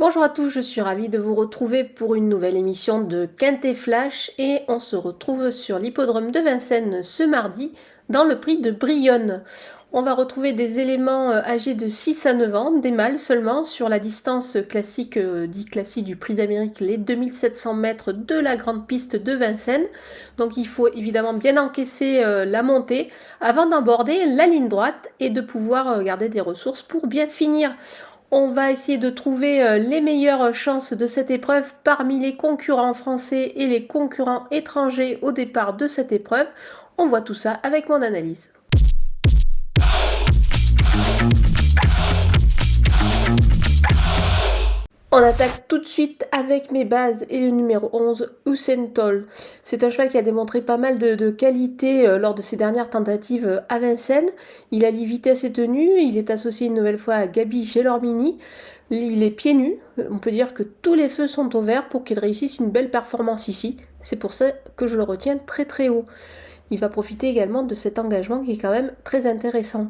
Bonjour à tous, je suis ravie de vous retrouver pour une nouvelle émission de Quintet Flash et on se retrouve sur l'hippodrome de Vincennes ce mardi dans le prix de Brionne. On va retrouver des éléments âgés de 6 à 9 ans, des mâles seulement, sur la distance classique, dit classique du prix d'Amérique, les 2700 mètres de la grande piste de Vincennes. Donc il faut évidemment bien encaisser la montée avant d'aborder la ligne droite et de pouvoir garder des ressources pour bien finir. On va essayer de trouver les meilleures chances de cette épreuve parmi les concurrents français et les concurrents étrangers au départ de cette épreuve. On voit tout ça avec mon analyse. On attaque tout de suite avec mes bases et le numéro 11, Usain Toll. C'est un cheval qui a démontré pas mal de qualité lors de ses dernières tentatives à Vincennes. Il allie vitesse et tenue, il est associé une nouvelle fois à Gabi Gelormini. Il est pieds nus, on peut dire que tous les feux sont au vert pour qu'il réussisse une belle performance ici. C'est pour ça que je le retiens très très haut. Il va profiter également de cet engagement qui est quand même très intéressant.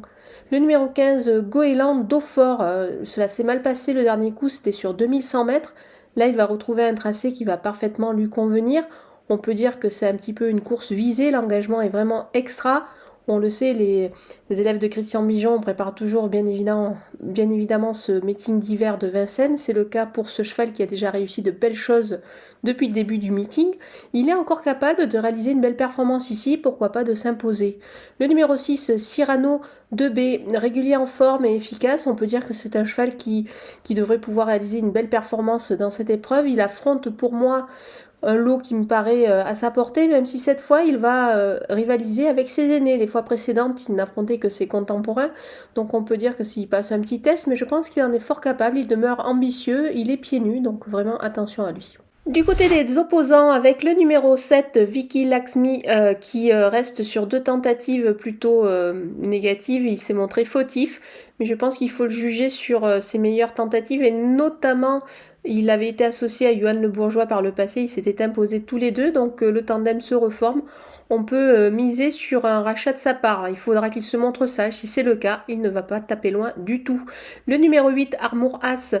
Le numéro 15, Goéland Daupfort, cela s'est mal passé le dernier coup, c'était sur 2100 mètres. Là, il va retrouver un tracé qui va parfaitement lui convenir. On peut dire que c'est un petit peu une course visée, l'engagement est vraiment extra. On le sait, les élèves de Christian Bijon préparent toujours bien évidemment ce meeting d'hiver de Vincennes. C'est le cas pour ce cheval qui a déjà réussi de belles choses depuis le début du meeting. Il est encore capable de réaliser une belle performance ici, pourquoi pas de s'imposer. Le numéro 6, Cyrano 2B, régulier en forme et efficace. On peut dire que c'est un cheval qui devrait pouvoir réaliser une belle performance dans cette épreuve. Il affronte pour moi un lot qui me paraît à sa portée, même si cette fois il va rivaliser avec ses aînés. Les fois précédentes, il n'affrontait que ses contemporains, donc on peut dire que s'il passe un petit test, mais je pense qu'il en est fort capable, il demeure ambitieux, il est pieds nus, donc vraiment attention à lui. Du côté des opposants, avec le numéro 7, Vicky Laxmi, qui reste sur 2 tentatives plutôt négatives, il s'est montré fautif, mais je pense qu'il faut le juger sur ses meilleures tentatives, et notamment, il avait été associé à Johan Le Bourgeois par le passé, ils s'étaient imposés tous les deux, donc le tandem se reforme. On peut miser sur un rachat de sa part, il faudra qu'il se montre sage, si c'est le cas, il ne va pas taper loin du tout. Le numéro 8, Armour As,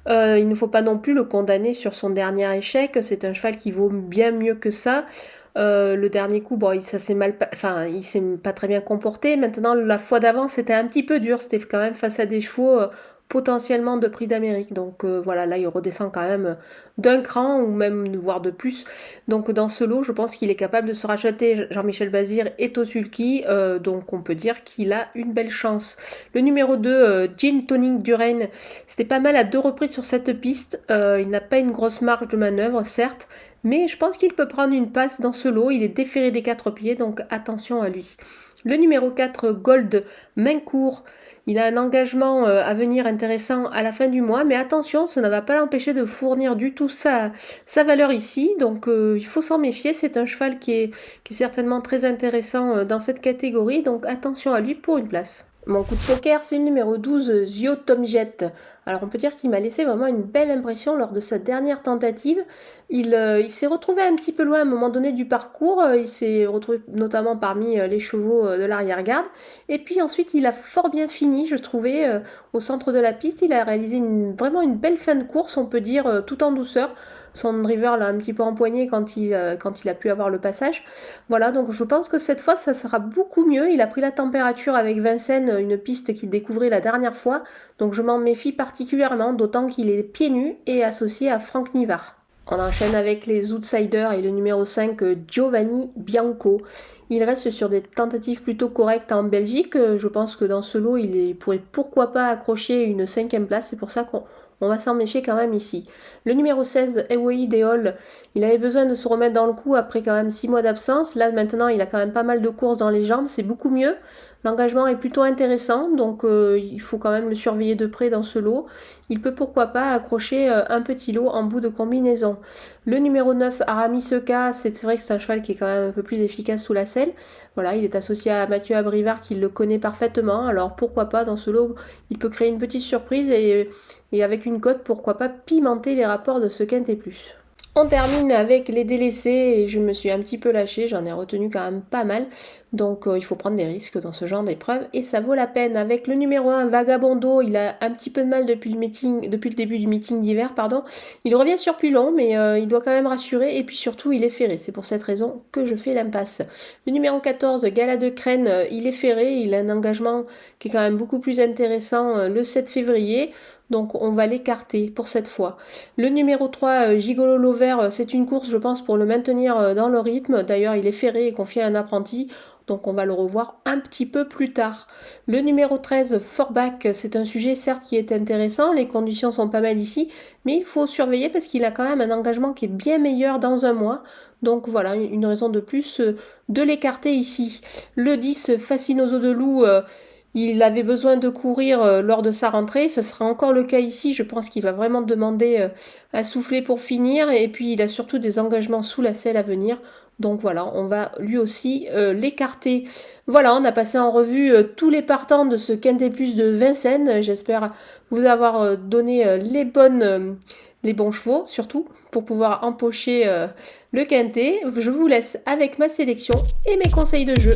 il ne faut pas non plus le condamner sur son dernier échec, c'est un cheval qui vaut bien mieux que ça. Le dernier coup, bon, il s'est pas très bien comporté. Maintenant, la fois d'avant, c'était un petit peu dur. C'était quand même face à des chevaux potentiellement de prix d'Amérique. Donc voilà, là, il redescend quand même d'un cran ou même voire de plus. Donc dans ce lot, je pense qu'il est capable de se racheter. Jean-Michel Bazir est au sulky, donc on peut dire qu'il a une belle chance. Le numéro 2, Gin Tonic Durain, c'était pas mal à 2 reprises sur cette piste. Il n'a pas une grosse marge de manœuvre, certes, mais je pense qu'il peut prendre une passe dans ce lot. Il est déféré des 4 pieds, donc attention à lui. Le numéro 4, Gold Maincourt, il a un engagement à venir intéressant à la fin du mois, mais attention, ça ne va pas l'empêcher de fournir du tout sa valeur ici, donc il faut s'en méfier. C'est un cheval qui est certainement très intéressant dans cette catégorie, donc attention à lui pour une place. Mon coup de poker, c'est le numéro 12, Zio Tomjet. Alors on peut dire qu'il m'a laissé vraiment une belle impression lors de sa dernière tentative. Il s'est retrouvé un petit peu loin à un moment donné du parcours, il s'est retrouvé notamment parmi les chevaux de l'arrière-garde. Et puis ensuite il a fort bien fini, je trouvais, au centre de la piste. Il a réalisé vraiment une belle fin de course, on peut dire, tout en douceur. Son driver l'a un petit peu empoigné quand il a pu avoir le passage. Voilà, donc je pense que cette fois ça sera beaucoup mieux. Il a pris la température avec Vincennes, une piste qu'il découvrait la dernière fois. Donc je m'en méfie particulièrement, d'autant qu'il est pieds nus et associé à Franck Nivard. On enchaîne avec les outsiders et le numéro 5, Giovanni Bianco. Il reste sur des tentatives plutôt correctes en Belgique. Je pense que dans ce lot, il pourrait pourquoi pas accrocher une 5e place. C'est pour ça qu'on va s'en méfier quand même ici. Le numéro 16, Ewei Deol, il avait besoin de se remettre dans le coup après quand même 6 mois d'absence. Là maintenant, il a quand même pas mal de courses dans les jambes, c'est beaucoup mieux. L'engagement est plutôt intéressant, donc il faut quand même le surveiller de près dans ce lot. Il peut pourquoi pas accrocher un petit lot en bout de combinaison. Le numéro 9, Aramis Seca, c'est vrai que c'est un cheval qui est quand même un peu plus efficace sous la selle. Voilà, il est associé à Mathieu Abrivard qui le connaît parfaitement, alors pourquoi pas dans ce lot, il peut créer une petite surprise et avec une cote, pourquoi pas pimenter les rapports de ce Quintet Plus. On termine avec les délaissés et je me suis un petit peu lâchée, j'en ai retenu quand même pas mal. Donc il faut prendre des risques dans ce genre d'épreuve et ça vaut la peine. Avec le numéro 1, Vagabondo, il a un petit peu de mal depuis le début du meeting d'hiver, pardon. Il revient sur plus long, mais il doit quand même rassurer et puis surtout il est ferré. C'est pour cette raison que je fais l'impasse. Le numéro 14, Gala de Crène, il est ferré, il a un engagement qui est quand même beaucoup plus intéressant le 7 février. Donc on va l'écarter pour cette fois. Le numéro 3, Gigolo Lover, c'est une course, je pense, pour le maintenir dans le rythme. D'ailleurs, il est ferré et confié à un apprenti. Donc on va le revoir un petit peu plus tard. Le numéro 13, Forbach, c'est un sujet certes qui est intéressant, les conditions sont pas mal ici, mais il faut surveiller parce qu'il a quand même un engagement qui est bien meilleur dans un mois. Donc voilà, une raison de plus de l'écarter ici. Le 10, Fascinoso de Loup, il avait besoin de courir lors de sa rentrée, ce sera encore le cas ici, je pense qu'il va vraiment demander à souffler pour finir, et puis il a surtout des engagements sous la selle à venir, donc voilà, on va lui aussi l'écarter. Voilà, on a passé en revue tous les partants de ce Quintet Plus de Vincennes, j'espère vous avoir donné les bons chevaux, surtout, pour pouvoir empocher le Quintet. Je vous laisse avec ma sélection et mes conseils de jeu.